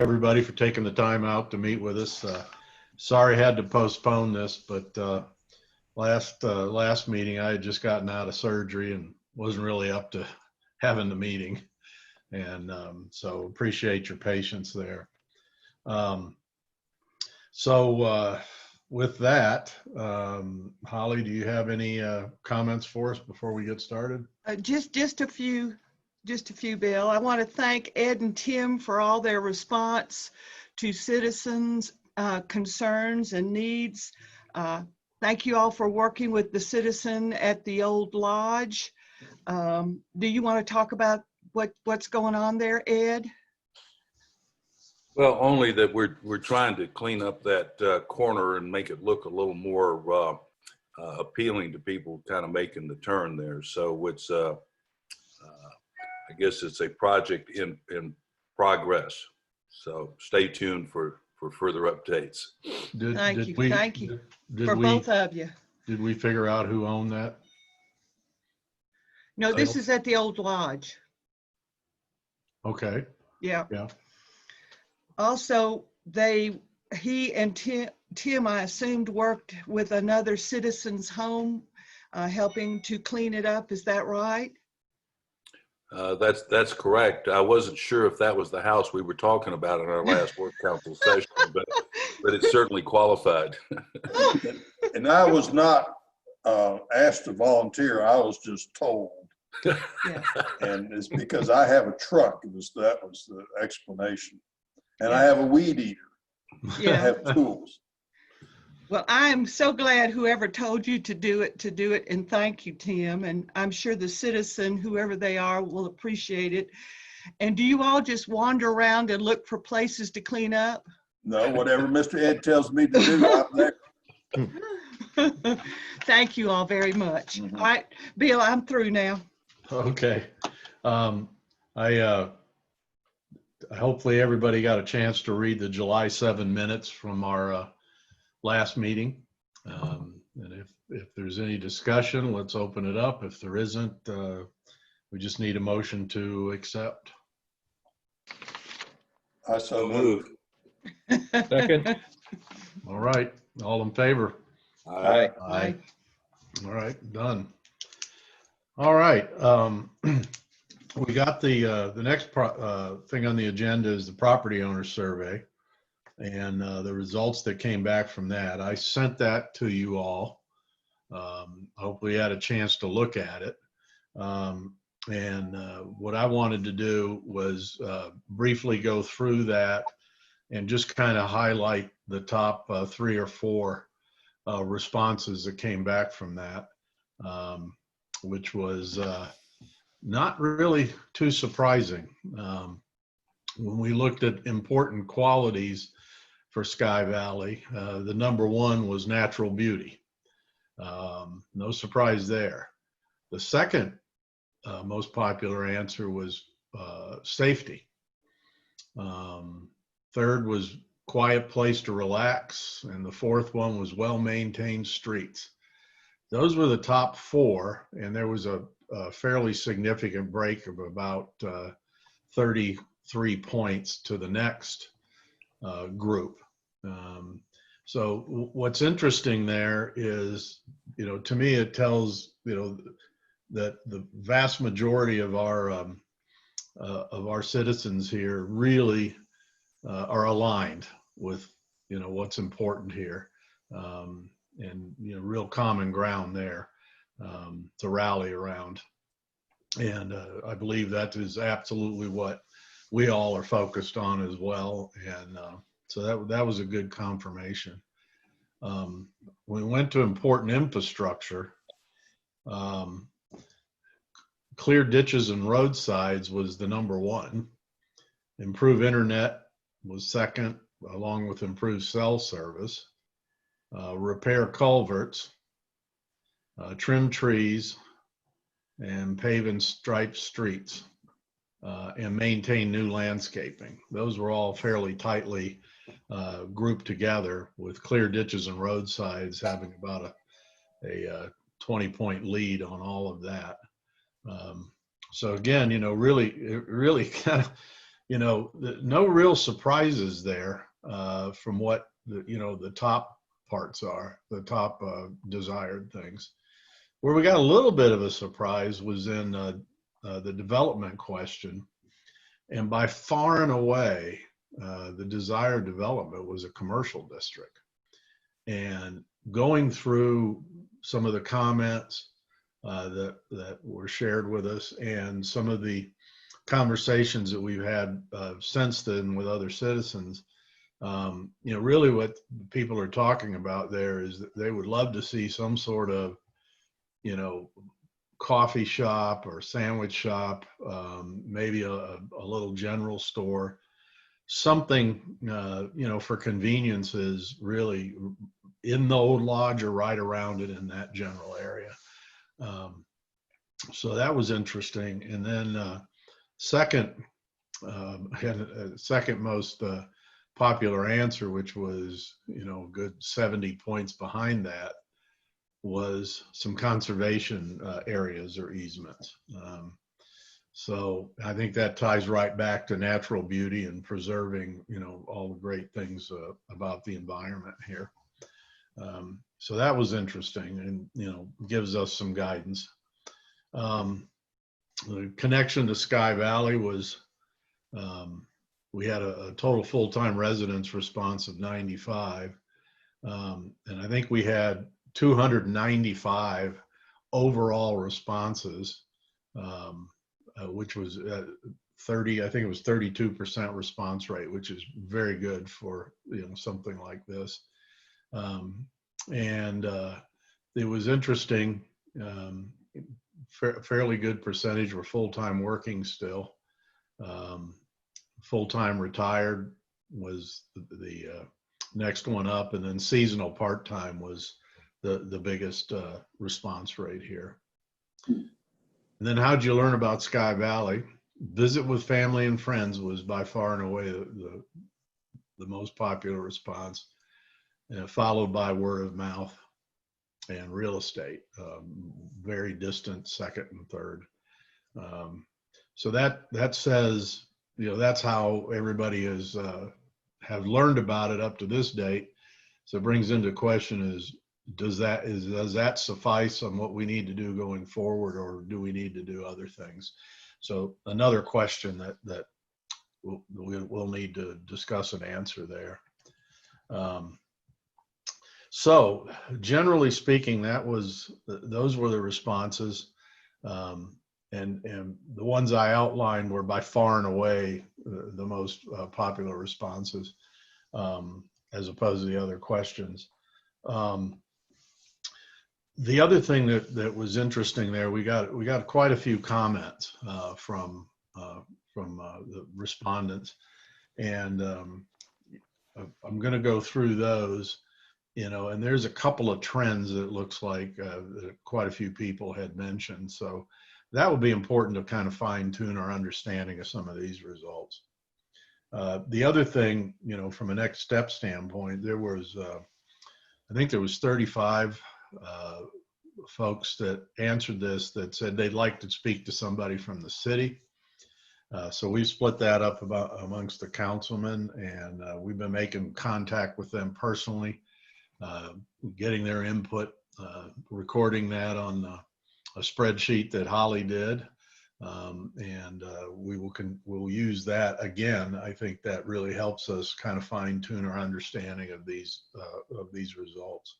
everybody for taking the time out to meet with us. Sorry I had to postpone this, but last meeting I had just gotten out of surgery and wasn't really up to having the meeting, and so appreciate your patience there. Um, so with that, Holly, do you have any comments for us before we get started? Just a few, Bill. I want to thank Ed and Tim for all their response to citizens' concerns and needs. Thank you all for working with the citizen at the old lodge. Do you want to talk about what's going on there, Ed? Well, only that we're trying to clean up that corner and make it look a little more appealing to people kind of making the turn there. So it's I guess it's a project in progress. So stay tuned for further updates. Thank you for both of you. Did we figure out who owned that? No, this is at the old lodge. Okay. Yeah. Yeah. Also, he and Tim, I assumed, worked with another citizen's home, helping to clean it up. Is that right? That's correct. I wasn't sure if that was the house we were talking about in our last work council session, but it certainly qualified. And I was not asked to volunteer. I was just told. Yeah. And it's because I have a truck. That was the explanation. And Yeah. I have a weed eater. Yeah. I have tools. Well, I'm so glad whoever told you to do it, and thank you, Tim. And I'm sure the citizen, whoever they are, will appreciate it. And do you all just wander around and look for places to clean up? No, whatever Mr. Ed tells me to do, I'm there. Thank you all very much. Mhm. All right, Bill, I'm through now. Okay. Hopefully everybody got a chance to read the July 7 minutes from our last meeting. And if there's any discussion, let's open it up. If there isn't, we just need a motion to accept. I so moved. Second. All right. All in favor? Aye. Aye. All right, done. All right. We got the next thing on the agenda is the property owner survey and the results that came back from that. I sent that to you all. Hopefully you had a chance to look at it. What I wanted to do was briefly go through that and just kind of highlight the top 3 or 4 responses that came back from that, which was not really too surprising. When we looked at important qualities for Sky Valley, the number 1 was natural beauty. No surprise there. The second most popular answer was safety. Third was quiet place to relax, and the 4th one was well-maintained streets. Those were the top 4, and there was a fairly significant break of about 33 points to the next group. So what's interesting there is, to me, it tells, that the vast majority of our citizens here really are aligned with, what's important here, and, real common ground there to rally around. And I believe that is absolutely what we all are focused on as well. And so that was a good confirmation. When we went to important infrastructure, clear ditches and roadsides was the number 1. Improve internet was second, along with improved cell service. Repair culverts, trim trees, and pave and stripe streets, and maintain new landscaping. Those were all fairly tightly grouped together, with clear ditches and roadsides having about a 20-point lead on all of that. So again, really kind of no real surprises there from what the top parts are, the top desired things. Where we got a little bit of a surprise was in the development question. And by far and away, the desired development was a commercial district. And going through some of the comments that were shared with us and some of the conversations that we've had since then with other citizens, really what people are talking about there is that they would love to see some sort of, coffee shop or sandwich shop, maybe a little general store, something, for conveniences really in the old lodge or right around it in that general area. So that was interesting. And then second most popular answer, which was, a good 70 points behind that, was some conservation areas or easements. So I think that ties right back to natural beauty and preserving, all the great things about the environment here. So that was interesting and, gives us some guidance. The connection to Sky Valley was, we had a total full-time residence response of 95. And I think we had 295 overall responses, which was 30, I think it was 32% response rate, which is very good for, something like this. And it was interesting, fairly good percentage were full-time working still. Full-time retired was the next one up, and then seasonal part-time was the biggest response rate here. And then how'd you learn about Sky Valley? Visit with family and friends was by far and away the most popular response, followed by word of mouth and real estate, very distant second and third. So that says, that's how everybody is have learned about it up to this date. So it brings into question does that suffice on what we need to do going forward, or do we need to do other things? So another question that we'll need to discuss and answer there. So generally speaking, those were the responses. And the ones I outlined were by far and away the most popular responses, as opposed to the other questions. The other thing that was interesting there, we got quite a few comments from the respondents, and I'm going to go through those, and there's a couple of trends that looks like that quite a few people had mentioned. So that will be important to kind of fine tune our understanding of some of these results. The other thing, from a next step standpoint, there was, I think there was 35 folks that answered this that said they'd like to speak to somebody from the city. So we split that up amongst the councilmen, and we've been making contact with them personally, getting their input, recording that on a spreadsheet that Holly did, and we'll use that again. I think that really helps us kind of fine tune our understanding of these results.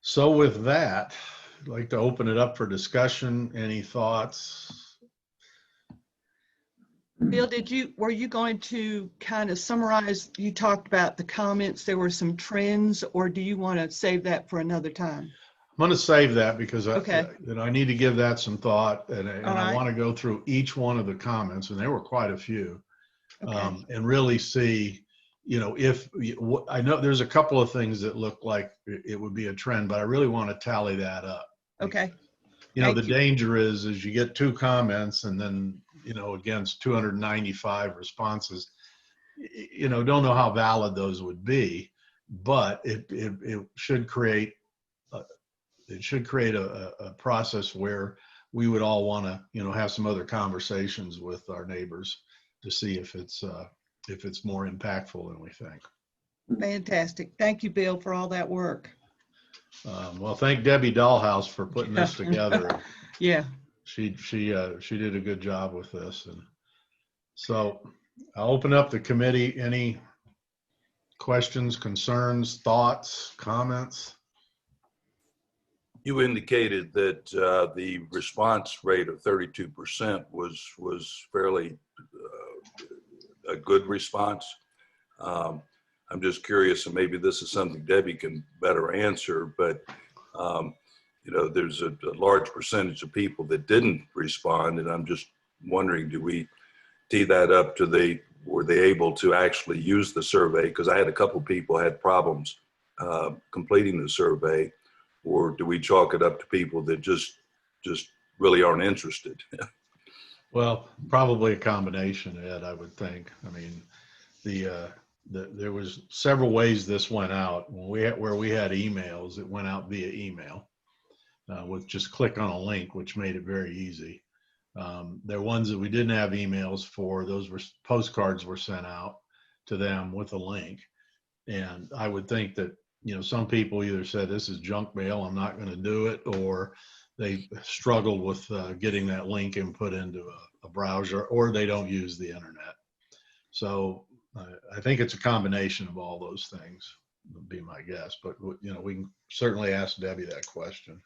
So with that, I'd like to open it up for discussion. Any thoughts? Bill, were you going to kind of summarize? You talked about the comments, there were some trends, or do you want to save that for another time? I'm going to save that because Okay. I need to give that some thought, and All I right. want to go through each one of the comments, and there were quite a few, Okay. and really see, if I know there's a couple of things that look like it would be a trend, but I really want to tally that up. Okay. The Thank you. danger is you get 2 comments and then, against 295 responses, don't know how valid those would be, but it should create a process where we would all want to, have some other conversations with our neighbors to see if it's more impactful than we think. Fantastic. Thank you, Bill, for all that work. Well, thank Debbie Dahlhaus for putting this together. Yeah. She did a good job with this. And so I'll open up the committee. Any questions, concerns, thoughts, comments? You indicated that the response rate of 32% was fairly a good response. I'm just curious, and maybe this is something Debbie can better answer, but there's a large percentage of people that didn't respond, and I'm just wondering, do we tee that up to were they able to actually use the survey? Because I had a couple people had problems completing the survey, or do we chalk it up to people that just really aren't interested? Well, probably a combination, Ed, I would think. I mean, there was several ways this went out. Where we had emails, it went out via email with just click on a link, which made it very easy. There are ones that we didn't have emails for. Those were postcards were sent out to them with a link. And I would think that, some people either said this is junk mail, I'm not going to do it, or they struggled with getting that link input into a browser, or they don't use the internet. So I think it's a combination of all those things, would be my guess. But, we can certainly ask Debbie that question.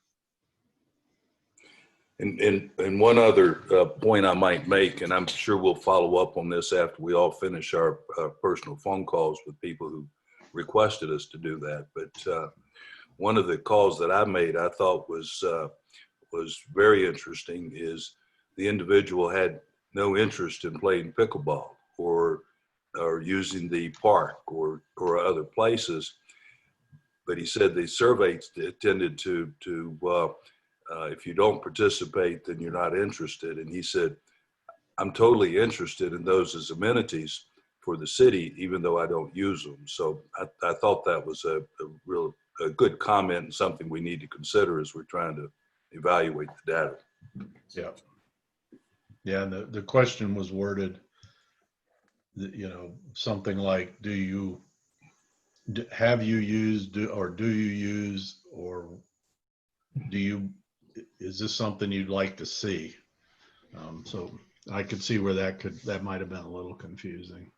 And one other point I might make, and I'm sure we'll follow up on this after we all finish our personal phone calls with people who requested us to do that. But one of the calls that I made, I thought was very interesting, is the individual had no interest in playing pickleball or using the park or other places. But he said the survey tended to if you don't participate, then you're not interested. And he said, I'm totally interested in those as amenities for the city, even though I don't use them. So I thought that was a good comment and something we need to consider as we're trying to evaluate the data. Yeah. Yeah. And the question was worded, something like, have you used, or do you use, or is this something you'd like to see? So I could see where that might have been a little confusing.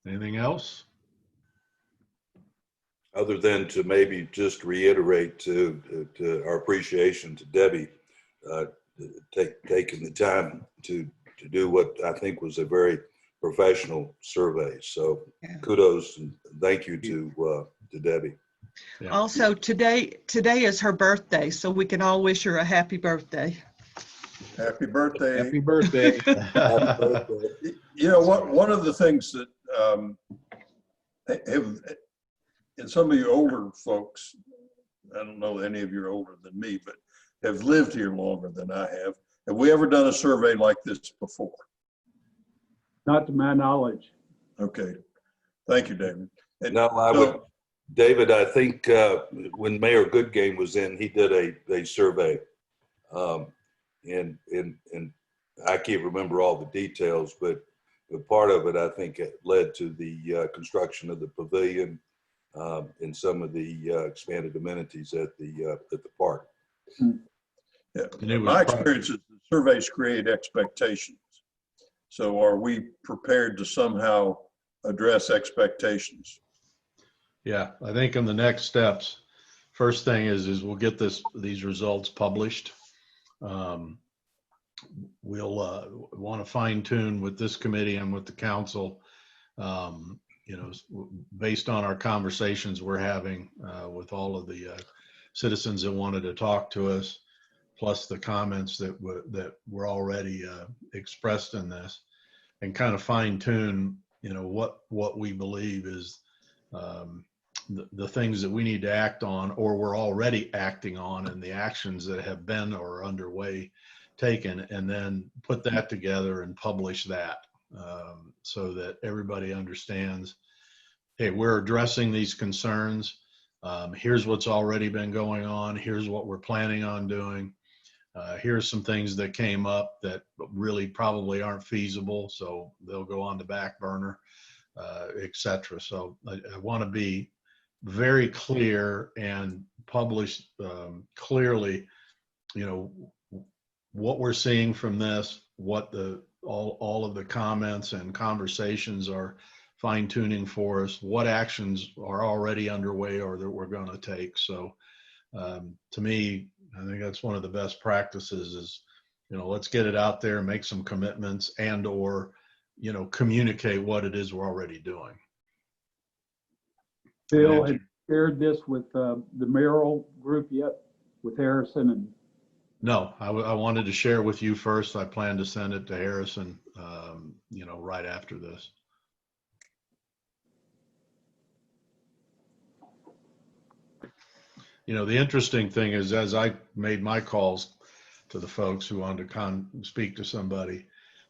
Anything else? Other than to maybe just reiterate to our appreciation to Debbie, taking the time to do what I think was a very professional survey. So Yeah. Kudos and thank you to Debbie. Yeah. Also, today is her birthday, so we can all wish her a happy birthday. Happy birthday. Happy birthday. One of the things that have, and some of you older folks, I don't know any of you are older than me, but have lived here longer than I have. Have we ever done a survey like this before? Not to my knowledge. Okay. Thank you, David. And No, David, I think when Mayor Goodgame was in, he did a survey. And I can't remember all the details, but part of it, I think it led to the construction of the pavilion and some of the expanded amenities at the park. Yeah. My experience is the surveys create expectations. So are we prepared to somehow address expectations? Yeah, I think in the next steps, first thing is we'll get these results published. We'll want to fine tune with this committee and with the council, based on our conversations we're having with all of the citizens that wanted to talk to us, plus the comments that were already expressed in this, and kind of fine tune, what we believe is the things that we need to act on, or we're already acting on, and the actions that have been or are underway taken, and then put that together and publish that so that everybody understands, hey, we're addressing these concerns. Here's what's already been going on. Here's what we're planning on doing. Here's some things that came up that really probably aren't feasible, so they'll go on the back burner, et cetera. So I want to be very clear and publish clearly, you know, what we're seeing from this, what all of the comments and conversations are fine tuning for us, what actions are already underway or that we're going to take. So to me, I think that's one of the best practices is, you know, let's get it out there, make some commitments and or, you know, communicate what it is we're already doing. Bill, have you shared this with the Mayoral group yet, with Harrison? And No, I wanted to share with you first. I plan to send it to Harrison, you know, right after this. You know, the interesting thing is, as I made my calls to the folks who wanted to speak to somebody,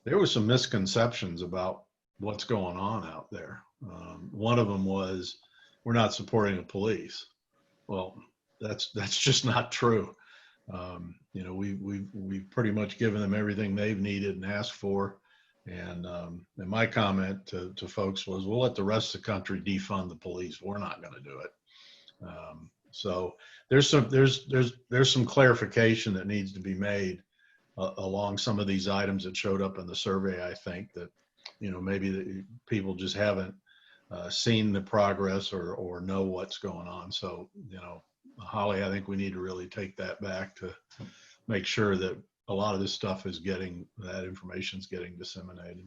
there were some misconceptions about what's going on out there. One of them was, we're not supporting the police. Well, that's just not true. You know, we've pretty much given them everything they've needed and asked for. And my comment to folks was, we'll let the rest of the country defund the police. We're not going to do it. So there's some clarification that needs to be made along some of these items that showed up in the survey. I think that, you know, maybe the people just haven't seen the progress or know what's going on. So, you know, Holly, I think we need to really take that back to make sure that a lot of this stuff is getting, that information is getting disseminated.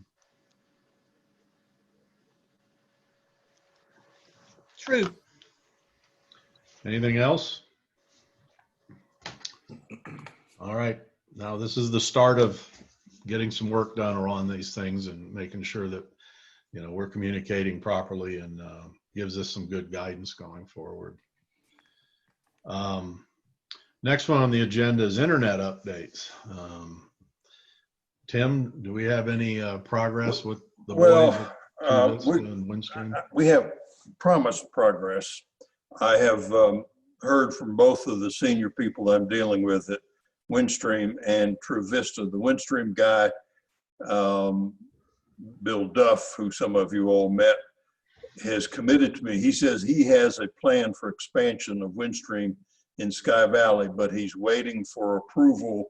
True. Anything else? All right. Now this is the start of getting some work done around these things and making sure that, you know, we're communicating properly and gives us some good guidance going forward. Next one on the agenda is internet updates. Tim, do we have any progress with the boys and Windstream? We have promised progress. I have heard from both of the senior people I'm dealing with at Windstream and True Vista. The Windstream guy, Bill Duff, who some of you all met, has committed to me. He says he has a plan for expansion of Windstream in Sky Valley, but he's waiting for approval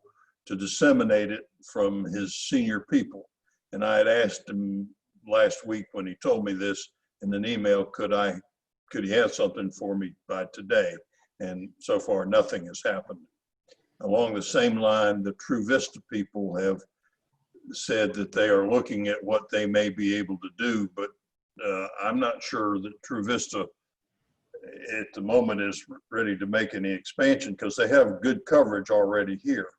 to disseminate it from his senior people. And I had asked him last week when he told me this in an email, could he have something for me by today? And so far, nothing has happened. Along the same line, the True Vista people have said that they are looking at what they may be able to do, but I'm not sure that True Vista at the moment is ready to make any expansion because they have good coverage already here.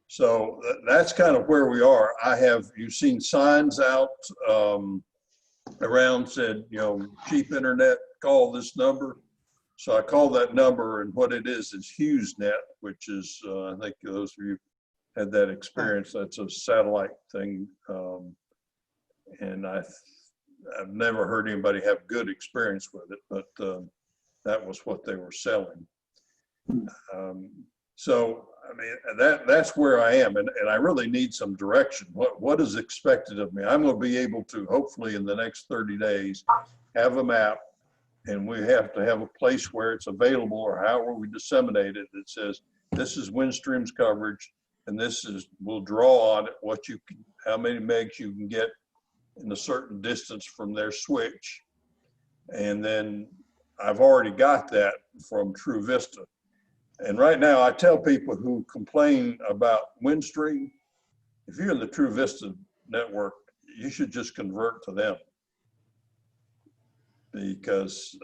So that's kind of where we are. You've seen signs out around said, you know, cheap internet, call this number. So I called that number, and what it is HughesNet, which is, I think those of you had that experience. That's a satellite thing. And I've never heard anybody have good experience with it, but that was what they were selling. So, I mean, that's where I am, and I really need some direction. What is expected of me? I'm going to be able to, hopefully in the next 30 days, have a map, and we have to have a place where it's available, or however we disseminate it, that says, this is Windstream's coverage, and this is, we'll draw on it what you can, how many megs you can get in a certain distance from their switch. And then I've already got that from True Vista. And right now I tell people who complain about Windstream, if you're in the True Vista network, you should just convert to them, because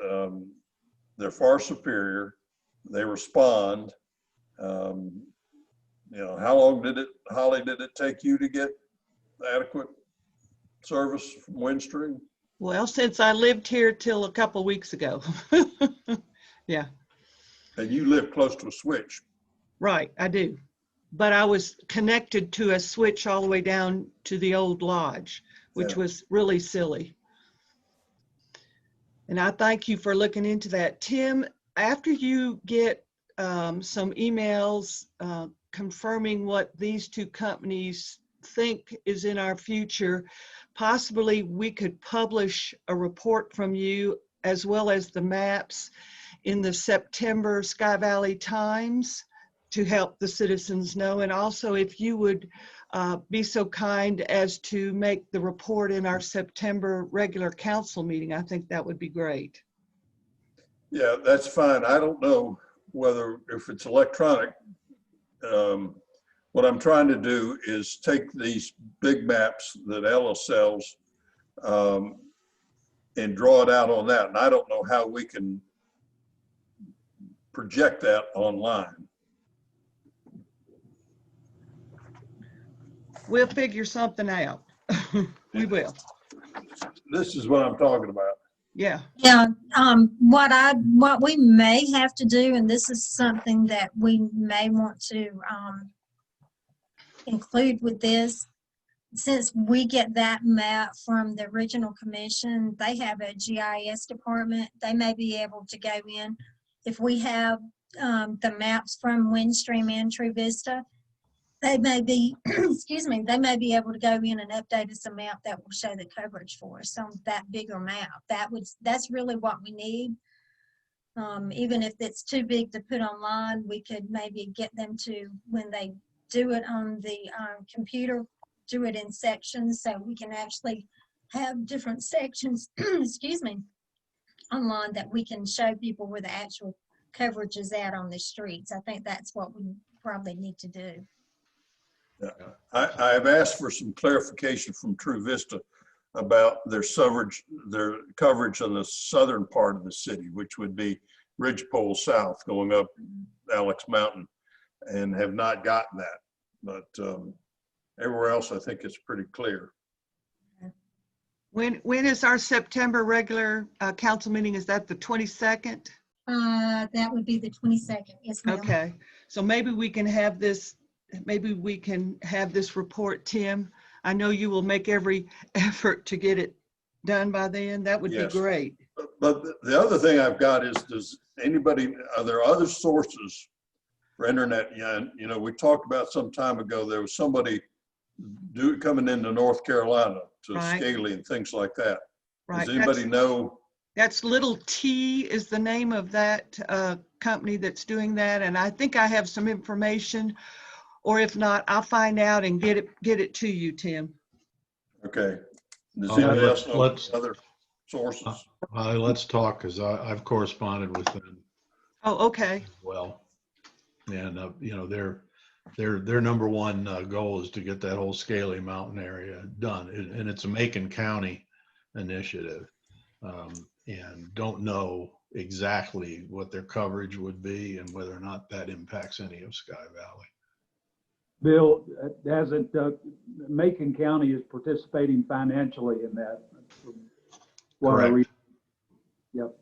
they're far superior. They respond. You know, how long Holly, did it take you to get adequate service from Windstream? Well, since I lived here till a couple weeks ago. Yeah. And you live close to a switch. Right, I do. But I was connected to a switch all the way down to the old lodge, which was really silly. And I thank you for looking into that. Tim, after you get some emails confirming what these two companies think is in our future, possibly we could publish a report from you as well as the maps in the September Sky Valley Times to help the citizens know. And also, if you would be so kind as to make the report in our September regular council meeting, I think that would be great. Yeah, that's fine. I don't know whether, if it's electronic, what I'm trying to do is take these big maps that Ella sells and draw it out on that. And I don't know how we can project that online. We'll figure something out. We will. This is what I'm talking about. Yeah. Yeah, what we may have to do, and this is something that we may want to include with this, since we get that map from the original commission, they have a GIS department. They may be able to go in. If we have the maps from Windstream and True Vista, they may be, excuse me, they may be able to go in and update us a map that will show the coverage for us on that bigger map. That's really what we need. Even if it's too big to put online, we could maybe get them to, when they do it on the computer, do it in sections so we can actually have different sections, excuse me, online that we can show people where the actual coverage is at on the streets. I think that's what we probably need to do. Yeah. I've asked for some clarification from True Vista about their coverage on the southern part of the city, which would be Ridgepole South going up Alex Mountain, and have not gotten that. But everywhere else, I think it's pretty clear. When is our September regular council meeting? Is that the 22nd? That would be the 22nd. Yes, ma'am. Okay, so maybe we can have this report, Tim. I know you will make every effort to get it done by then. That would be Yes. great. But the other thing I've got is, are there other sources for internet? You know, we talked about some time ago, there was somebody coming into North Carolina to Right. Scaly and things like that. Right. Does anybody know? That's Little T is the name of that company that's doing that. And I think I have some information, or if not, I'll find out and get it to you, Tim. Okay. Does Okay, anybody else know let's- other sources? Let's talk, because I've corresponded with them Oh, okay. as well. And, you know, their number one goal is to get that whole Scaly Mountain area done. And it's a Macon County initiative. And don't know exactly what their coverage would be and whether or not that impacts any of Sky Valley. Bill, Macon County is participating financially in that. Correct. Yep.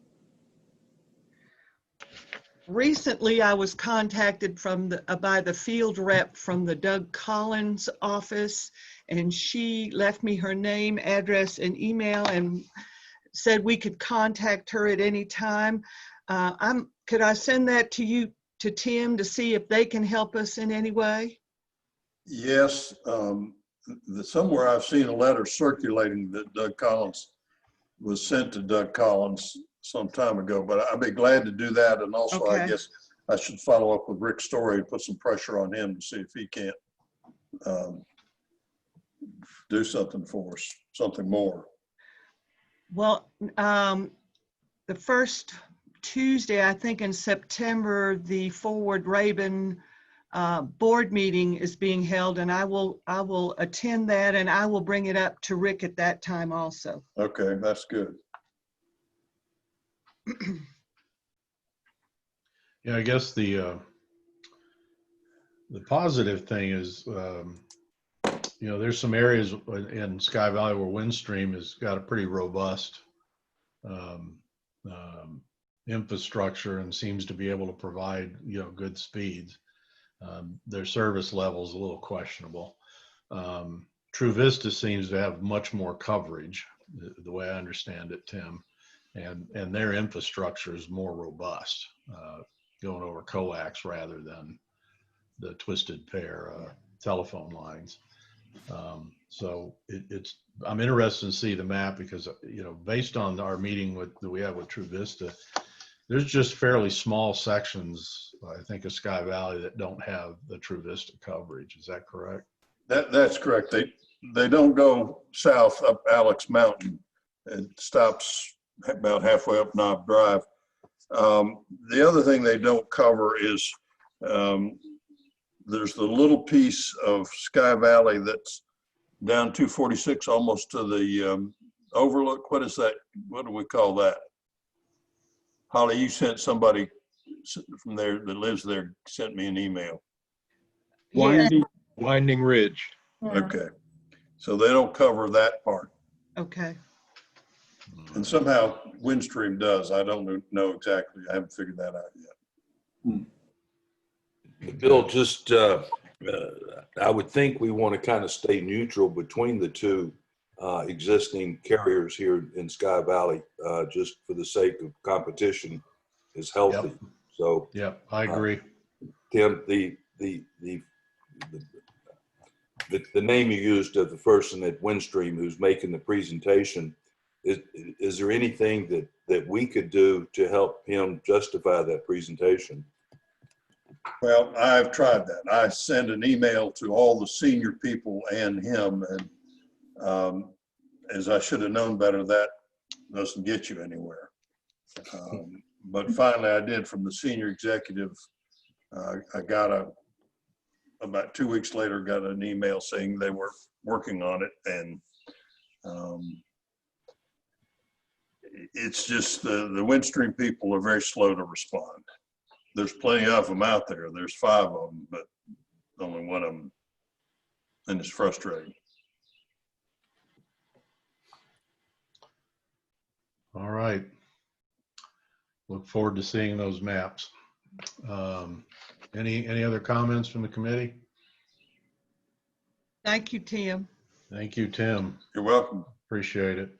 Recently, I was contacted by the field rep from the Doug Collins office, and she left me her name, address, and email, and said we could contact her at any time. Could I send that to you, to Tim, to see if they can help us in any way? Yes. Somewhere I've seen a letter circulating that Doug Collins was sent to Doug Collins some time ago, but I'd be glad to do that. And also, Okay. I guess I should follow up with Rick Story and put some pressure on him to see if he can't do something for us, something more. Well, the first Tuesday, I think in September, the Forward Raven board meeting is being held, and I will attend that, and I will bring it up to Rick at that time also. Okay, that's good. Yeah, I guess the positive thing is, you know, there's some areas in Sky Valley where Windstream has got a pretty robust infrastructure and seems to be able to provide, you know, good speeds. Their service level is a little questionable. True Vista seems to have much more coverage, the way I understand it, Tim. and their infrastructure is more robust, going over coax rather than the twisted pair telephone lines. So I'm interested to see the map because, based on our meeting that we had with True Vista, there's just fairly small sections, I think, of Sky Valley that don't have the True Vista coverage. Is that correct? That's correct. They don't go south up Alex Mountain. It stops about halfway up Knob Drive. The other thing they don't cover is there's the little piece of Sky Valley that's down 246 almost to the overlook. What is that? What do we call that? Holly, you sent somebody from there that lives there, sent me an email. Yeah, Winding Ridge. Yeah. Okay. So they don't cover that part. okay. And somehow Windstream does. I don't know exactly. I haven't figured that out yet. Bill, just, I would think we want to kind of stay neutral between the two existing carriers here in Sky Valley, just for the sake of competition is healthy. Yep. So, Yep, I agree. Tim, the name you used of the person at Windstream who's making the presentation, is there anything that we could do to help him justify that presentation? Well, I've tried that. I sent an email to all the senior people and him, and as I should have known better, that doesn't get you anywhere. But finally I did from the senior executive. I got about 2 weeks later, got an email saying they were working on it. And it's just the Windstream people are very slow to respond. There's plenty of them out there. There's 5 of them, but only one of them, and it's frustrating. All right. Look forward to seeing those maps. Any other comments from the committee? Thank you, Tim. Thank you, Tim. You're welcome. Appreciate it.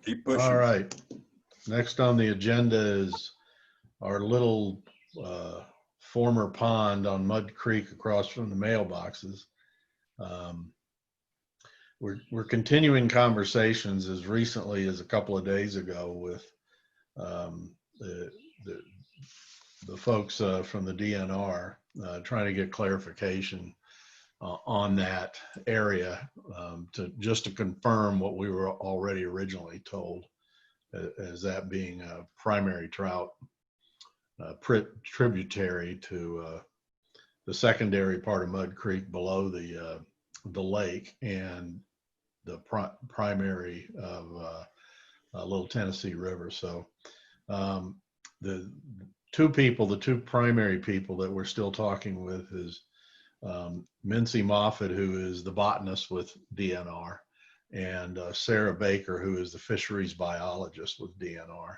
Keep pushing. All right. Next on the agenda is our little former pond on Mud Creek across from the mailboxes. We're continuing conversations as recently as a couple of days ago with the folks from the DNR, trying to get clarification on that area, to confirm what we were already originally told, as that being a primary trout tributary to the secondary part of Mud Creek below the lake, and the primary of Little Tennessee River. So the two primary people that we're still talking with is Mincy Moffett, who is the botanist with DNR, and Sarah Baker, who is the fisheries biologist with DNR.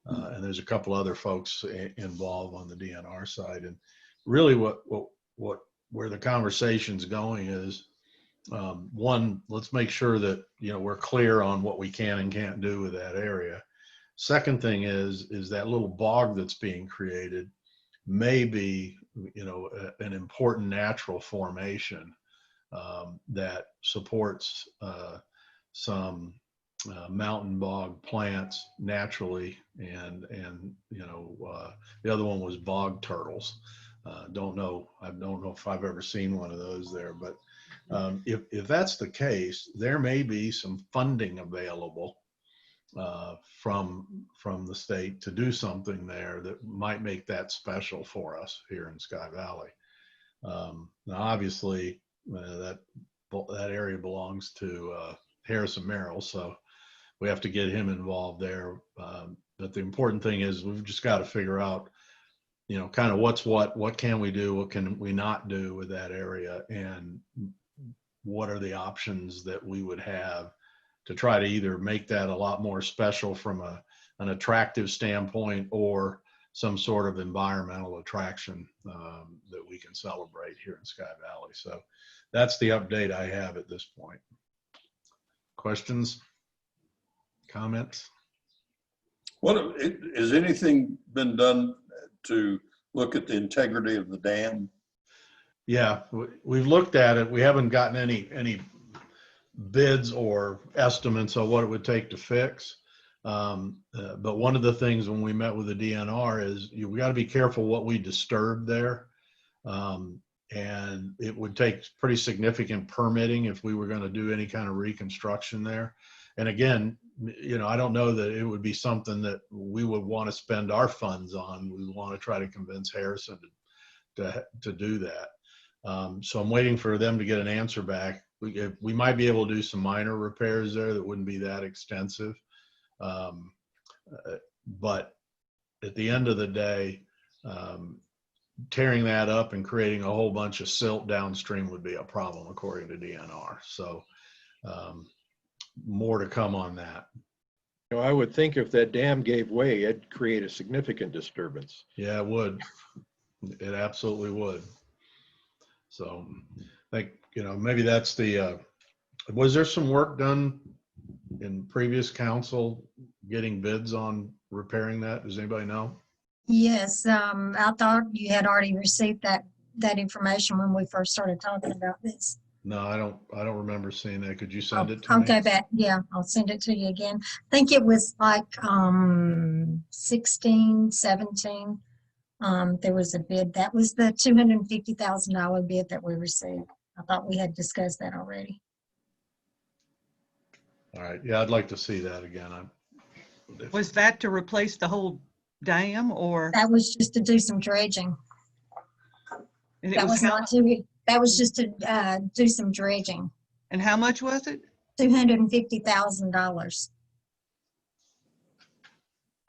And there's a couple other folks involved on the DNR side. And really where the conversation's going is, one, let's make sure that, we're clear on what we can and can't do with that area. Second thing is that little bog that's being created may be, an important natural formation that supports some mountain bog plants naturally, and the other one was bog turtles. I don't know if I've ever seen one of those there, but if that's the case, there may be some funding available from the state to do something there that might make that special for us here in Sky Valley. Now, obviously, that area belongs to Harrison Mayoral, so we have to get him involved there. But the important thing is we've just got to figure out, kind of what can we do, what can we not do with that area, and what are the options that we would have to try to either make that a lot more special from an attractive standpoint, or some sort of environmental attraction that we can celebrate here in Sky Valley. So that's the update I have at this point. Questions? Comments? Has anything been done to look at the integrity of the dam? Yeah, we've looked at it. We haven't gotten any bids or estimates on what it would take to fix. But one of the things when we met with the DNR is we got to be careful what we disturb there. And it would take pretty significant permitting if we were going to do any kind of reconstruction there. And again, I don't know that it would be something that we would want to spend our funds on. We want to try to convince Harrison to do that. So I'm waiting for them to get an answer back. We might be able to do some minor repairs there that wouldn't be that extensive. But at the end of the day, tearing that up and creating a whole bunch of silt downstream would be a problem according to DNR. So more to come on that. I would think if that dam gave way, it'd create a significant disturbance. Yeah, it would. It absolutely would. So like, maybe that's was there some work done in previous council getting bids on repairing that? Does anybody know? Yes, I thought you had already received that information when we first started talking about this. No, I don't remember seeing that. Could you send it to I'll me? go back. Yeah, I'll send it to you again. I think it was like 16, 17. There was a bid. That was the $250,000 bid that we received. I thought we had discussed that already. All right. Yeah, I'd like to see that again. Was that to replace the whole dam or? That was just to do some dredging. And it That was how, not to, that was just to do some dredging. and how much was it? $250,000.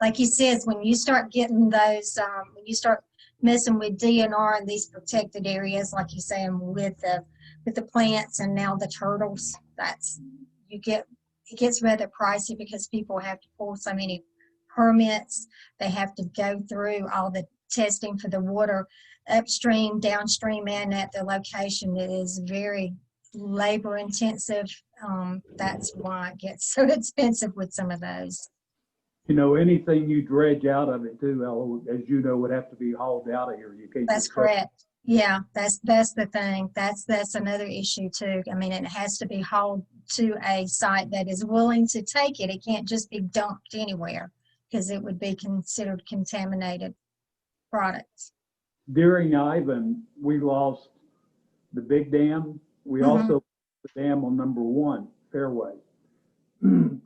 Like he says, when you start getting those, when you start messing with DNR and these protected areas, like you're saying, with the plants and now the turtles, it gets rather pricey because people have to pull so many permits. They have to go through all the testing for the water upstream, downstream, and at the location. It is very labor intensive. That's why it gets so expensive with some of those. Anything you dredge out of it too, Ella, as you know, would have to be hauled out of here. You can't. That's correct. Yeah, that's the thing. That's another issue too. I mean, it has to be hauled to a site that is willing to take it. It can't just be dumped anywhere because it would be considered contaminated products. During Ivan, we lost the big dam. We also lost the dam on number 1 Fairway. The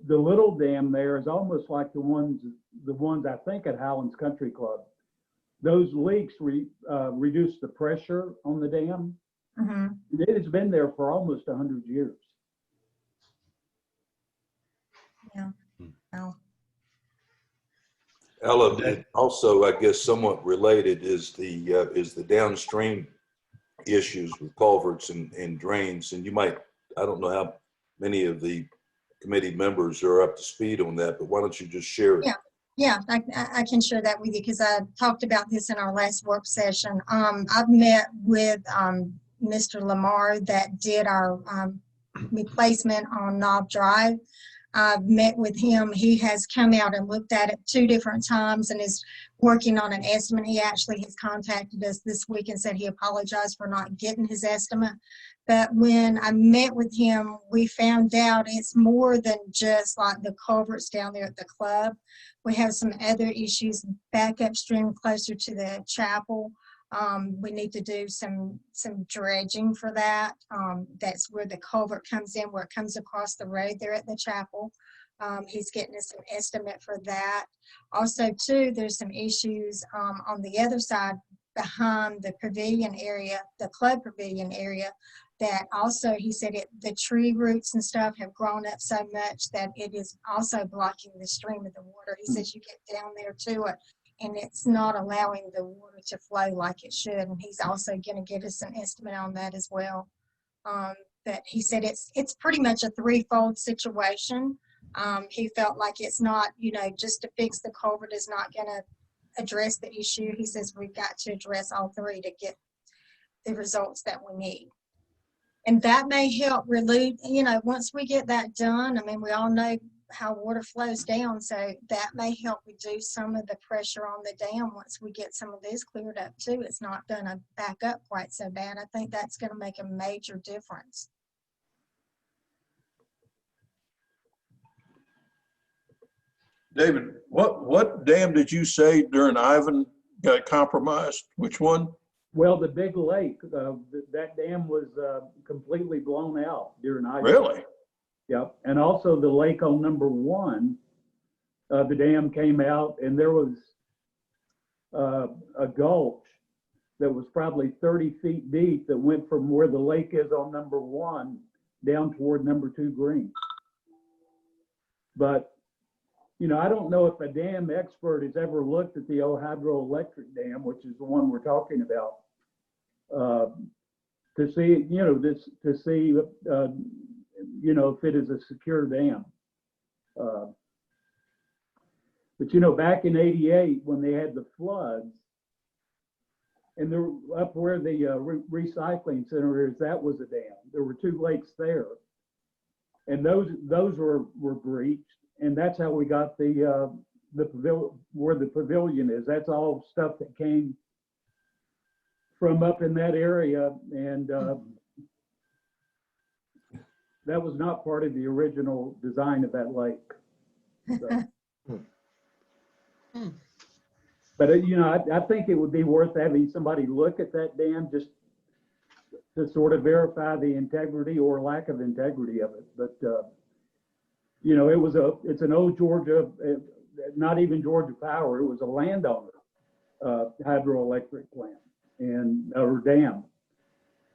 little dam there is almost like the ones I think at Highlands Country Club. Those leaks reduce the pressure on the dam. It has been there for almost 100 years. Yeah. Well, Ella, it also, I guess, somewhat related is the downstream issues with culverts and drains. And you might, I don't know how many of the committee members are up to speed on that, but why don't you just share it? Yeah, I can share that with you because I talked about this in our last work session. I've met with Mr. Lamar that did our replacement on Knob Drive. I've met with him. He has come out and looked at it 2 different times and is working on an estimate. He actually has contacted us this week and said he apologized for not getting his estimate. But when I met with him, we found out it's more than just like the culverts down there at the club. We have some other issues back upstream closer to the chapel. We need to do some dredging for that. That's where the culvert comes in, where it comes across the road there at the chapel. He's getting us an estimate for that. Also, too, there's some issues on the other side behind the pavilion area, the club pavilion area, that also he said the tree roots and stuff have grown up so much that it is also blocking the stream of the water. He says you get down there to it and it's not allowing the water to flow like it should. And he's also going to get us an estimate on that as well. But he said it's pretty much a 3-fold situation. He felt like it's not, just to fix the culvert is not going to address the issue. He says we've got to address all 3 to get the results that we need. And that may help relieve, once we get that done. I mean, we all know how water flows down. So that may help reduce some of the pressure on the dam once we get some of this cleared up too. It's not gonna back up quite so bad. I think that's gonna make a major difference. David, what dam did you say during Ivan got compromised? Which one? Well, the big lake, that dam was completely blown out during Ivan. Really? Yep. And also the lake on number 1, the dam came out and there was a gulch that was probably 30 feet deep that went from where the lake is on number 1 down toward number 2 green. But, you know, I don't know if a dam expert has ever looked at the old hydroelectric dam, which is the one we're talking about, to see, you know, if it is a secure dam. But, you know, back in '88, when they had the floods, and there, up where the recycling center is, that was a dam. There were 2 lakes there. And those were breached. And that's how we got the pavilion, where the pavilion is. That's all stuff that came from up in that area. And that was not part of the original design of that lake. So. But, you know, I think it would be worth having somebody look at that dam just to sort of verify the integrity or lack of integrity of it. But, you know, it's an old Georgia, not even Georgia Power, it was a landowner hydroelectric plant or dam.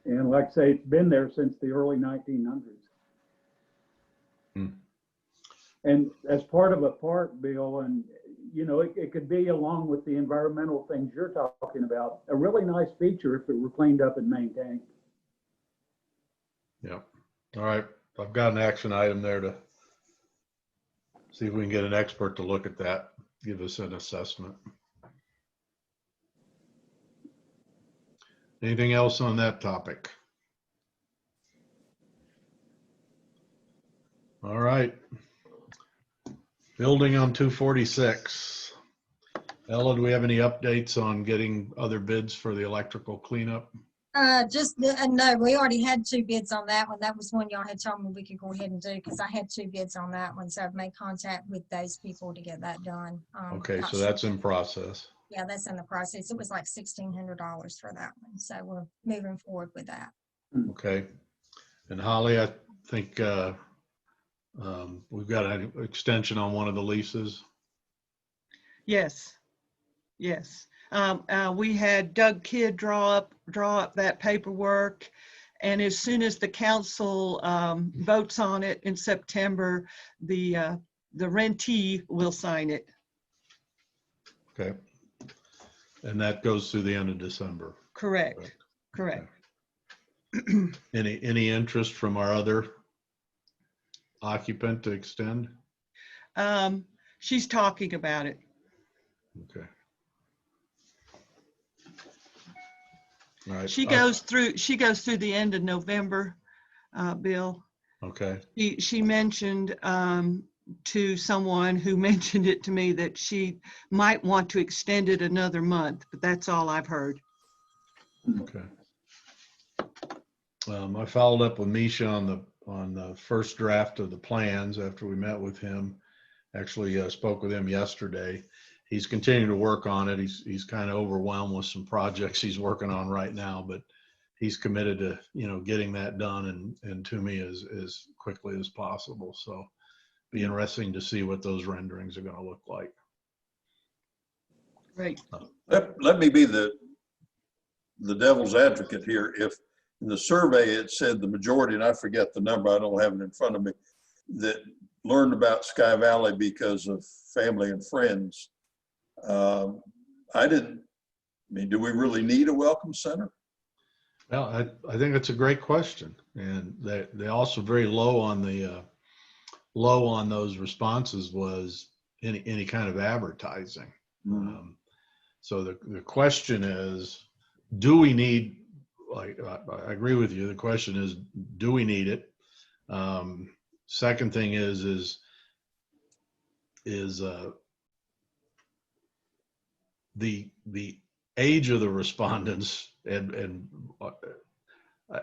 And like I say, it's been there since the early 1900s. And as part of a park, Bill, and you know, it could be, along with the environmental things you're talking about, a really nice feature if it were cleaned up and maintained. Yeah. All right. I've got an action item there to see if we can get an expert to look at that, give us an assessment. Anything else on that topic? All right. Building on 246. Ella, do we have any updates on getting other bids for the electrical cleanup? No, we already had 2 bids on that one. That was one y'all had told me we could go ahead and do, because I had 2 bids on that one. So I've made contact with those people to get that done. Okay, not so sure. that's in process. Yeah, that's in the process. It was like $1,600 for that one. So we're moving forward with that. Okay. And Holly, I think we've got an extension on one of the leases. Yes, yes. We had Doug Kidd draw up that paperwork, and as soon as the council votes on it in September, the rentee will sign it. Okay. And that goes through the end of December. Correct. Correct. Any interest from our other occupant to extend? She's talking about it. Okay. All right. She goes through the end of November, Bill. Okay. She mentioned to someone who mentioned it to me that she might want to extend it another month, but that's all I've heard. Okay. I followed up with Misha on the first draft of the plans after we met with him. Actually spoke with him yesterday. He's continuing to work on it. He's kind of overwhelmed with some projects he's working on right now, but he's committed to, you know, getting that done and to me as quickly as possible. So be interesting to see what those renderings are going to look like. Great. Let me be the devil's advocate here. If in the survey it said the majority, and I forget the number, I don't have it in front of me, that learned about Sky Valley because of family and friends. Do we really need a welcome center? Well, I think that's a great question, and they also very low on the low on those responses was any kind of advertising. Mm-hmm. So the question is, do we need? Like I agree with you. The question is, do we need it? Second thing is is the age of the respondents, and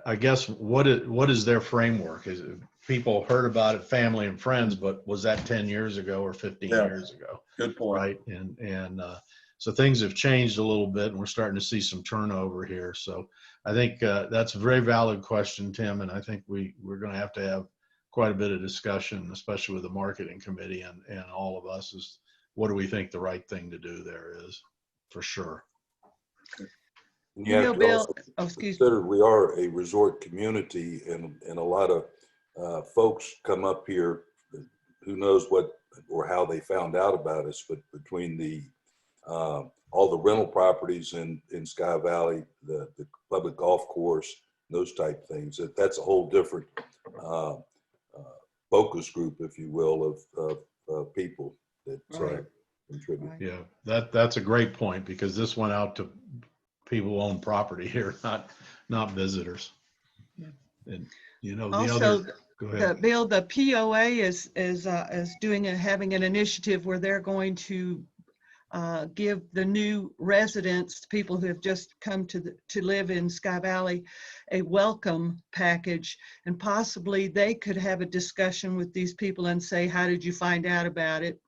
I guess what is their framework? Is it, people heard about it, family and friends, but was that 10 years ago or 15 Yeah. years ago? Good point. Right. And so things have changed a little bit, and we're starting to see some turnover here. So I think that's a very valid question, Tim. And I think we're going to have quite a bit of discussion, especially with the marketing committee and all of us, is what do we think the right thing to do there is, for sure. You You have know, to Bill, also oh, excuse me. consider we are a resort community, and a lot of folks come up here. Who knows what or how they found out about us, but between all the rental properties in Sky Valley, the public golf course, those type things, that's a whole different focus group, if you will, of people that Right. contribute. Right. Yeah, that's a great point, because this went out to people who own property here, not visitors. Yeah. And the Also, other, go ahead. Bill, the POA is having an initiative where they're going to give the new residents, people who have just come to live in Sky Valley, a welcome package, and possibly they could have a discussion with these people and say, how did you find out about it?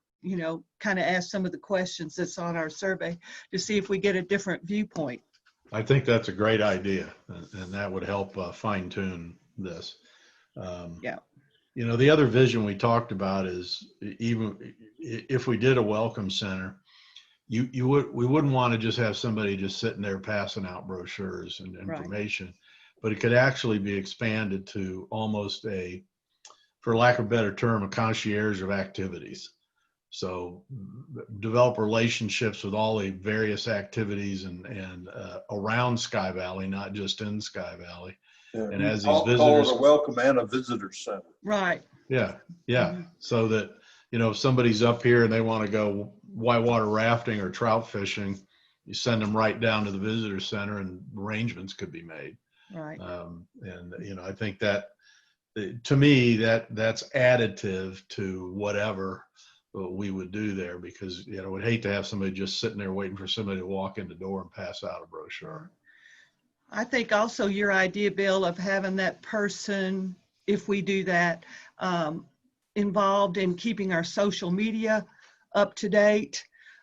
Kind of ask some of the questions that's on our survey to see if we get a different viewpoint. I think that's a great idea, and that would help fine tune this. Yeah. The other vision we talked about is, even if we did a welcome center, we wouldn't want to just have somebody just sitting there passing out brochures and information, but it could actually be expanded to almost for lack of a better term, a concierge of activities. So develop relationships with all the various activities and around Sky Valley, not just in Sky Valley. Yeah. And as these Call visitors, it a welcome and a visitor center. Right. yeah. Mm-hmm. So that, if somebody's up here and they want to go whitewater rafting or trout fishing, you send them right down to the visitor center and arrangements could be made. Right. I think that, to me, that's additive to whatever we would do there, because, we'd hate to have somebody just sitting there waiting for somebody to walk in the door and pass out a brochure. I think also your idea, Bill, of having that person, if we do that, involved in keeping our social media up to date.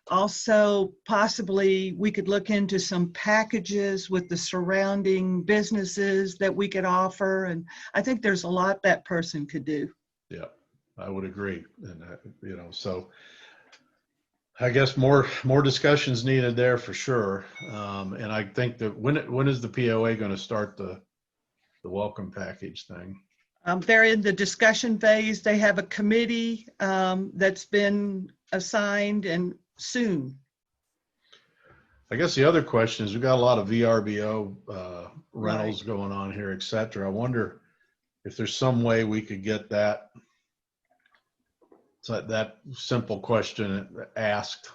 Also, possibly we could look into some packages with the surrounding businesses that we could offer. And I think there's a lot that person could do. Yeah, I would agree. And, so I guess more discussions needed there for sure. And I think that when is the POA going to start the welcome package thing? They're in the discussion phase. They have a committee that's been assigned, and soon. I guess the other question is, we've got a lot of VRBO rentals going on here, et cetera. I wonder if there's some way we could get that simple question asked,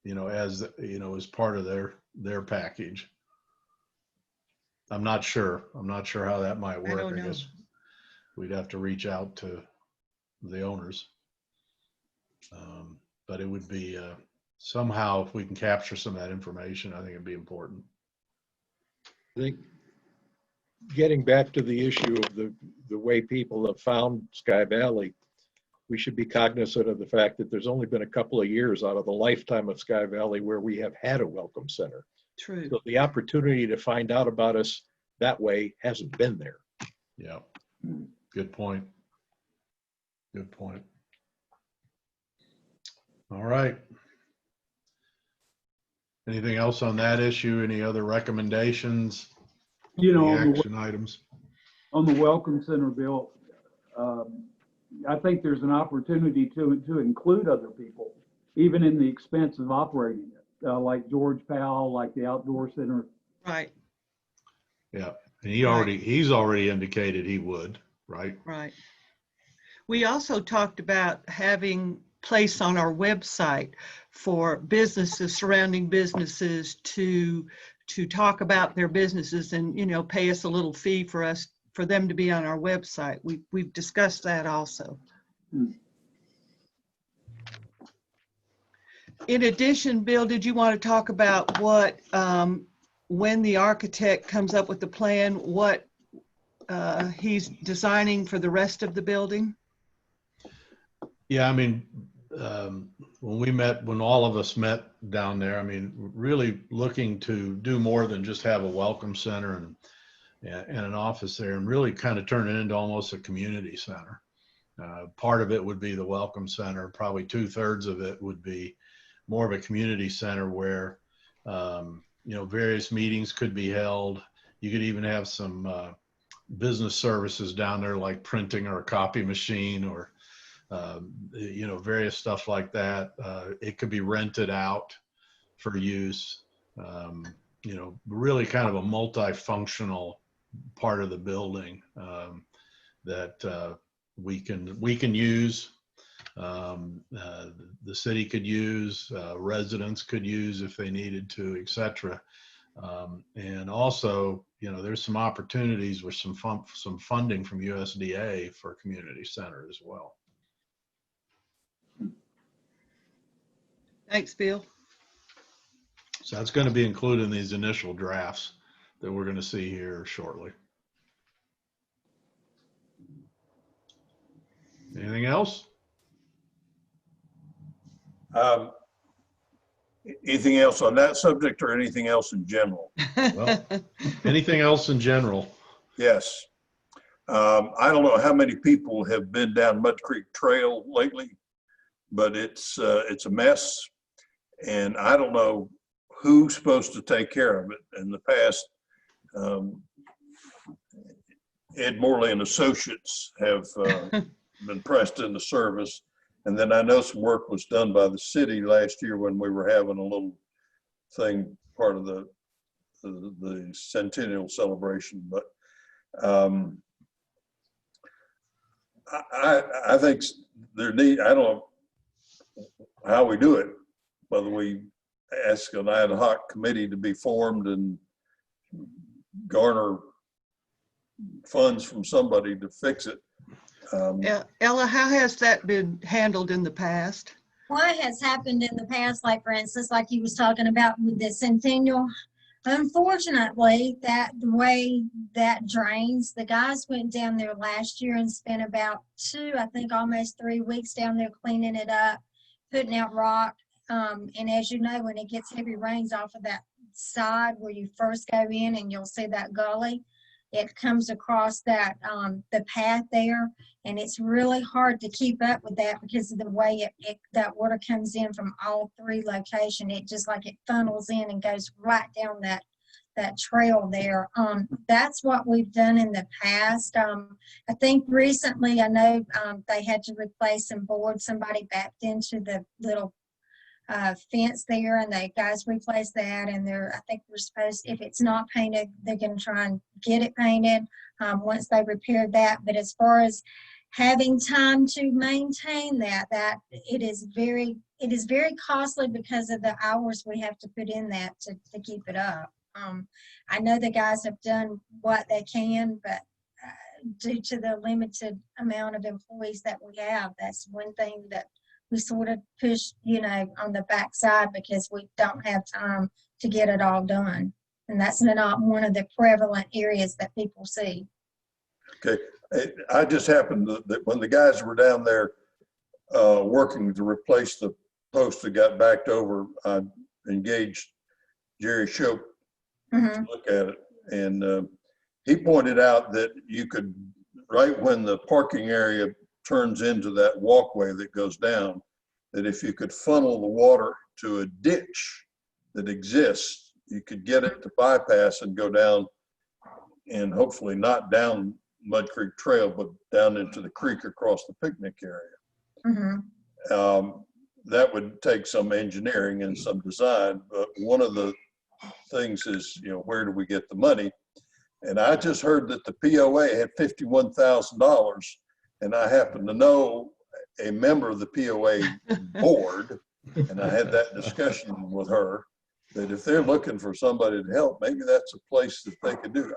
as part of their package. I'm not sure how that might work. I don't know. Guess we'd have to reach out to the owners. But it would be somehow, if we can capture some of that information, I think it'd be important. I think getting back to the issue of the way people have found Sky Valley, we should be cognizant of the fact that there's only been a couple of years out of the lifetime of Sky Valley where we have had a welcome center. True. So the opportunity to find out about us that way hasn't been there. Yeah. Good point. Good point. All right. Anything else on that issue? Any other recommendations? Any action items? On the Welcome Center, Bill, I think there's an opportunity to include other people, even in the expense of operating it, like George Powell, like the Outdoor Center. Right. Yeah. And he's already indicated he would, right? Right. We also talked about having place on our website for businesses, surrounding businesses, to talk about their businesses and, pay us a little fee for them to be on our website. We've discussed that also. In addition, Bill, did you want to talk about what, when the architect comes up with the plan, what he's designing for the rest of the building? Yeah, I mean, when all of us met down there, I mean, really looking to do more than just have a welcome center and an office there, and really kind of turn it into almost a community center. Part of it would be the welcome center. Probably 2/3 of it would be more of a community center where, various meetings could be held. You could even have some business services down there, like printing or a copy machine or, various stuff like that. It could be rented out for use. Really kind of a multifunctional part of the building that we can use. The city could use, residents could use if they needed to, etc. And also, there's some opportunities with some funding from USDA for a community center as well. Thanks, Bill. So that's going to be included in these initial drafts that we're going to see here shortly. Anything else? Anything else on that subject or anything else in general? Well, anything else in general? Yes. I don't know how many people have been down Mud Creek Trail lately, but it's a mess. And I don't know who's supposed to take care of it. In the past, Ed Morley and Associates have been pressed into service. And then I know some work was done by the city last year when we were having a little thing, part of the centennial celebration. But I think I don't know how we do it, whether we ask an ad hoc committee to be formed and garner funds from somebody to fix it. Ella, how has that been handled in the past? What has happened in the past, like for instance, like you was talking about with the centennial, unfortunately, that the way that drains, the guys went down there last year and spent about I think almost 3 weeks down there cleaning it up, putting out rock. And as you know, when it gets heavy rains off of that side where you first go in and you'll see that gully, it comes across that the path there, and it's really hard to keep up with that because of the way that water comes in from all 3 locations. It just like it funnels in and goes right down that trail there. That's what we've done in the past. I think recently, I know they had to replace some boards. Somebody backed into the little fence there, and the guys replaced that, and I think we're supposed, if it's not painted, they're going to try and get it painted once they repaired that. But as far as having time to maintain that it is very costly because of the hours we have to put in that to keep it up. I know the guys have done what they can, but due to the limited amount of employees that we have, that's one thing that we sort of push, on the backside because we don't have time to get it all done. And that's not one of the prevalent areas that people see. Okay. I just happened that when the guys were down there working to replace the post that got backed over, I engaged Jerry Shope to look at it. And he pointed out that you could, right when the parking area turns into that walkway that goes down, that if you could funnel the water to a ditch that exists, you could get it to bypass and go down, and hopefully not down Mud Creek Trail, but down into the creek across the picnic area. That would take some engineering and some design, but one of the things is, where do we get the money? And I just heard that the POA had $51,000. And I happen to know a member of the POA board, and I had that discussion with her, that if they're looking for somebody to help, maybe that's a place that they could do.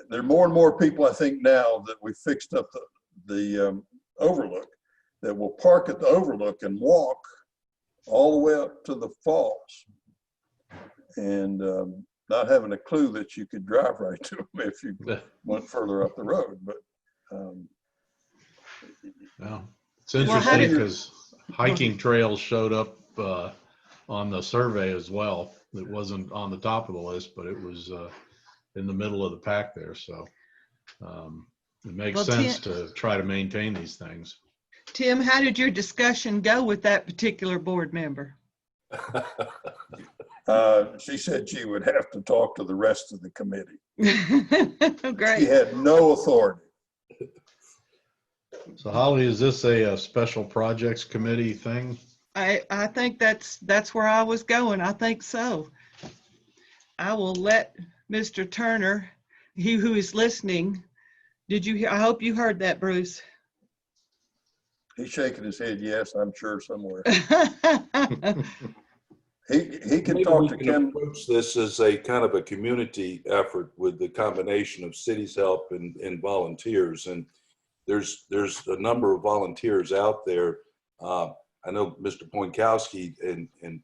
There are more and more people, I think, now that we fixed up the overlook, that will park at the overlook and walk all the way up to the falls. And not having a clue that you could drive right to them if you went further up the road. But Yeah. It's Well, how interesting did- because hiking trails showed up on the survey as well. It wasn't on the top of the list, but it was in the middle of the pack there. So it makes Well, sense to try to maintain these things. Tim, how did your discussion go with that particular board member? she said she would have to talk to the rest of the committee. She Great. had no authority. So Holly, is this a special projects committee thing? I think that's where I was going. I think so. I will let Mr. Turner, he who is listening, did you hear? I hope you heard that, Bruce. He's shaking his head, yes, I'm sure somewhere. He can Maybe talk we to can Kim. approach this as a kind of a community effort with the combination of city's help and volunteers. And there's a number of volunteers out there. I know Mr. Poinkowski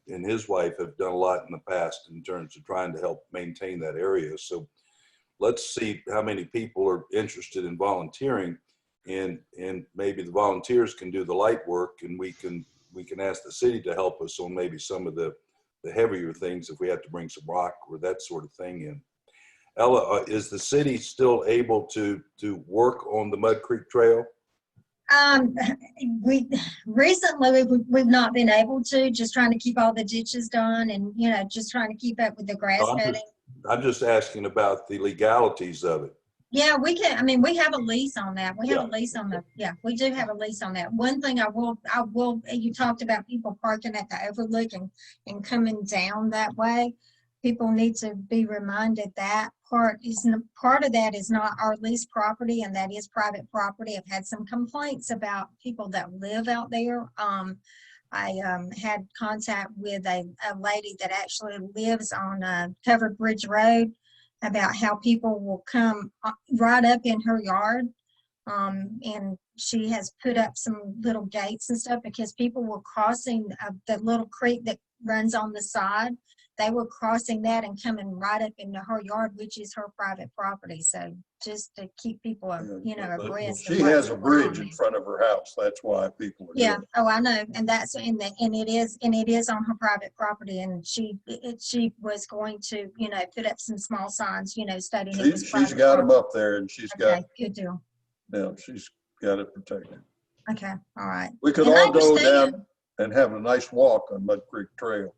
and his wife have done a lot in the past in terms of trying to help maintain that area. So let's see how many people are interested in volunteering, and maybe the volunteers can do the light work, and we can ask the city to help us on maybe some of the heavier things if we have to bring some rock or that sort of thing in. Ella, is the city still able to work on the Mud Creek Trail? We recently we've not been able to, just trying to keep all the ditches done and, you know, just trying to keep up with the grass cutting. I'm just asking about the legalities of it. Yeah, we can, I mean, we have a lease on that. We have Yeah. a lease on the, yeah, we do have a lease on that. One thing I will, you talked about people parking at the overlook and coming down that way. People need to be reminded that part of that is not our lease property, and that is private property. I've had some complaints about people that live out there. I had contact with a lady that actually lives on Covered Bridge Road about how people will come right up in her yard. And she has put up some little gates and stuff because people were crossing the little creek that runs on the side. They were crossing that and coming right up into her yard, which is her private property. So just to keep people, you know, abreast. She has a bridge in front of her house. That's why people are Yeah. doing it. Oh, I know. And that's and it is on her private property. And she was going to, you know, put up some small signs, you know, stating it was She's private got them property. up there, and she's Okay, got, good deal. yeah, she's got it protected. Okay, all right. We could And I all go understand. down and have a nice walk on Mud Creek Trail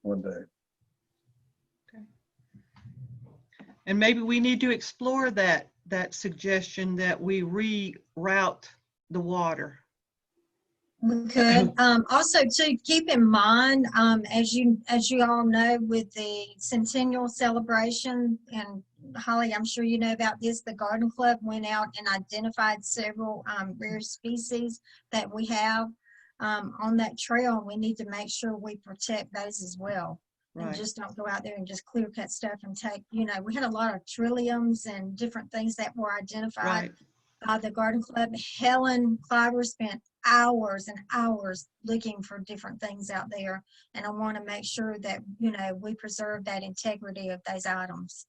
one day. And maybe we need to explore that suggestion that we reroute the water. We could. Also, to keep in mind, as you all know, with the centennial celebration, and Holly, I'm sure you know about this, the Garden Club went out and identified several rare species that we have on that trail. We need to make sure we protect those as well. And Right. just don't go out there and just clear cut stuff and take, you know, we had a lot of trilliums and different things that were identified Right. by the Garden Club. Helen Cliver spent hours and hours looking for different things out there. And I want to make sure that, you know, we preserve that integrity of those items.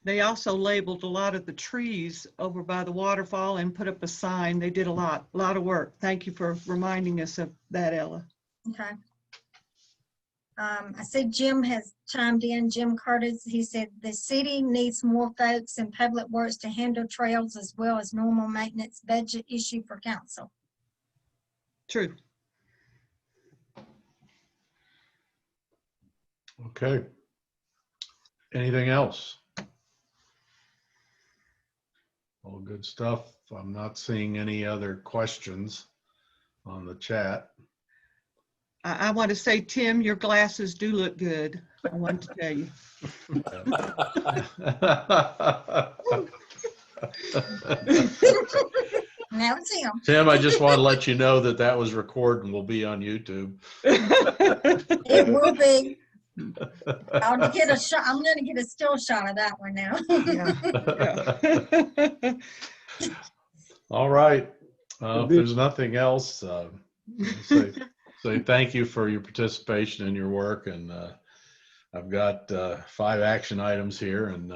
They also labeled a lot of the trees over by the waterfall and put up a sign. They did a lot of work. Thank you for reminding us of that, Ella. Okay. I said Jim has chimed in. Jim Curtis, he said the city needs more folks in public works to handle trails as well as normal maintenance budget issue for council. True. Okay. Anything else? All good stuff. I'm not seeing any other questions on the chat. I want to say, Tim, your glasses do look good. I want to tell you. Now it's him. Tim, I just want to let you know that that was recorded and will be on YouTube. It will be. I'll get a shot. I'm going to get a still shot of that one now. Yeah. All right. If there's nothing else, let's see. say thank you for your participation and your work. And I've got 5 action items here, and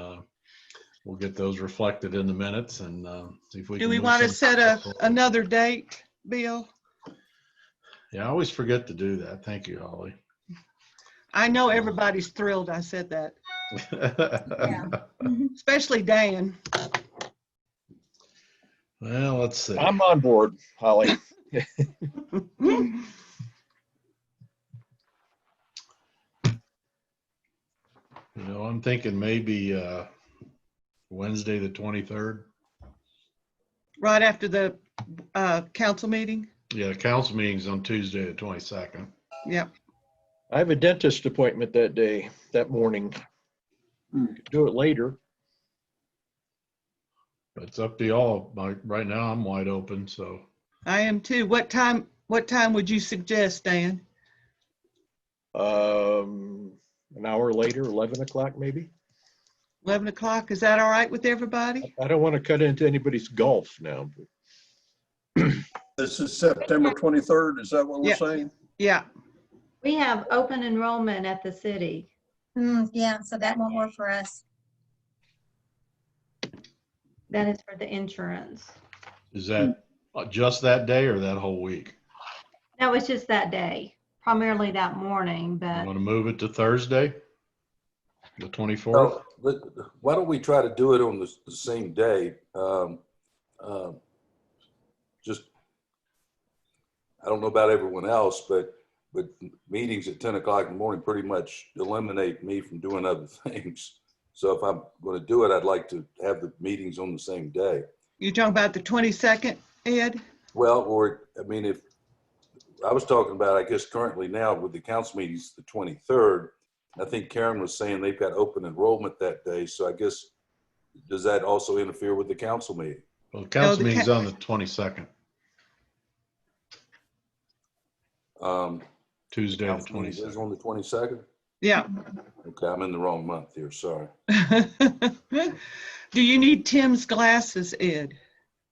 we'll get those reflected in the minutes and see if we Do can we move want to some set stuff forward. another date, Bill? Yeah, I always forget to do that. Thank you, Holly. I know everybody's thrilled I said that, especially Dan. Well, let's see. I'm on board, Holly. I'm thinking maybe Wednesday, the 23rd. Right after the council meeting? Yeah, the council meeting's on Tuesday, the 22nd. Yep. I have a dentist appointment that morning. Could do it later. It's up to y'all. Right now, I'm wide open, so. I am too. What time would you suggest, Dan? An hour later, 11 o'clock maybe. 11 o'clock? Is that all right with everybody? I don't want to cut into anybody's golf now. This is September 23rd. Is that what we're Yeah. saying? Yeah. We have open enrollment at the city. Yeah, so that won't work for us. That is for the insurance. Is that just that day or that whole week? No, it's just that day, primarily that morning, You but want to move it to Thursday, the 24th? Well, why don't we try to do it on the same day? Just, I don't know about everyone else, but meetings at 10 o'clock in the morning pretty much eliminate me from doing other things. So if I'm going to do it, I'd like to have the meetings on the same day. You're talking about the 22nd, Ed? Well, if I was talking about, I guess currently now with the council meetings, the 23rd, I think Karen was saying they've got open enrollment that day. So I guess, does that also interfere with the council meeting? Well, the council the meeting's on the 22nd, Tuesday, the Council meeting is 22nd. on the 22nd? Yeah. Okay, I'm in the wrong month here, sorry. Do you need Tim's glasses, Ed?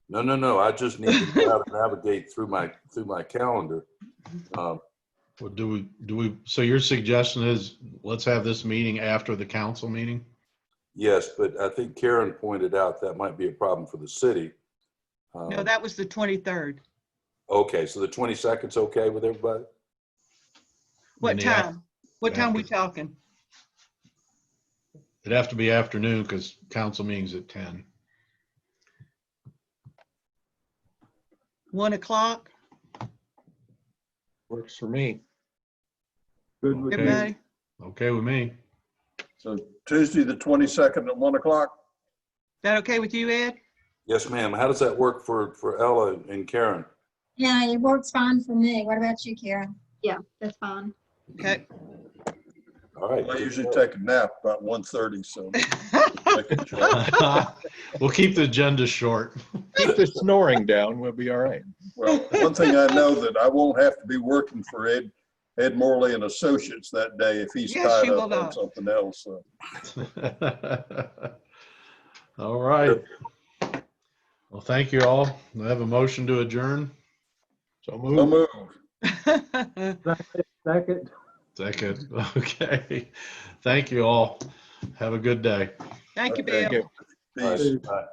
No, I just need to try to navigate through my calendar. Well, so your suggestion is let's have this meeting after the council meeting? Yes, but I think Karen pointed out that might be a problem for the city. No, that was the 23rd. Okay, so the 22nd's okay with everybody? What In the af- time? What time we talking? It'd have to be afternoon because council meeting's at 10. 1 o'clock? Works for me. Good with me. Everybody? Okay with me. So Tuesday, the 22nd at 1 o'clock? That okay with you, Ed? Yes, ma'am. How does that work for Ella and Karen? Yeah, it works fine for me. What about you, Karen? Yeah, that's fine. Okay. All right. I usually take a nap about 1:30, so. making sure. We'll keep the agenda short. Keep the snoring down, we'll be all right. Well, one thing I know that I won't have to be working for Ed Morley and Associates that day if he's Yes, tied you up will on not. something else. So. All right. Well, thank you all. I have a motion to adjourn. So So move. moved. Second. Second. Okay. Thank you all. Have a good day. Thank you, Okay. Bill. Thank you. All right, Peace. bye.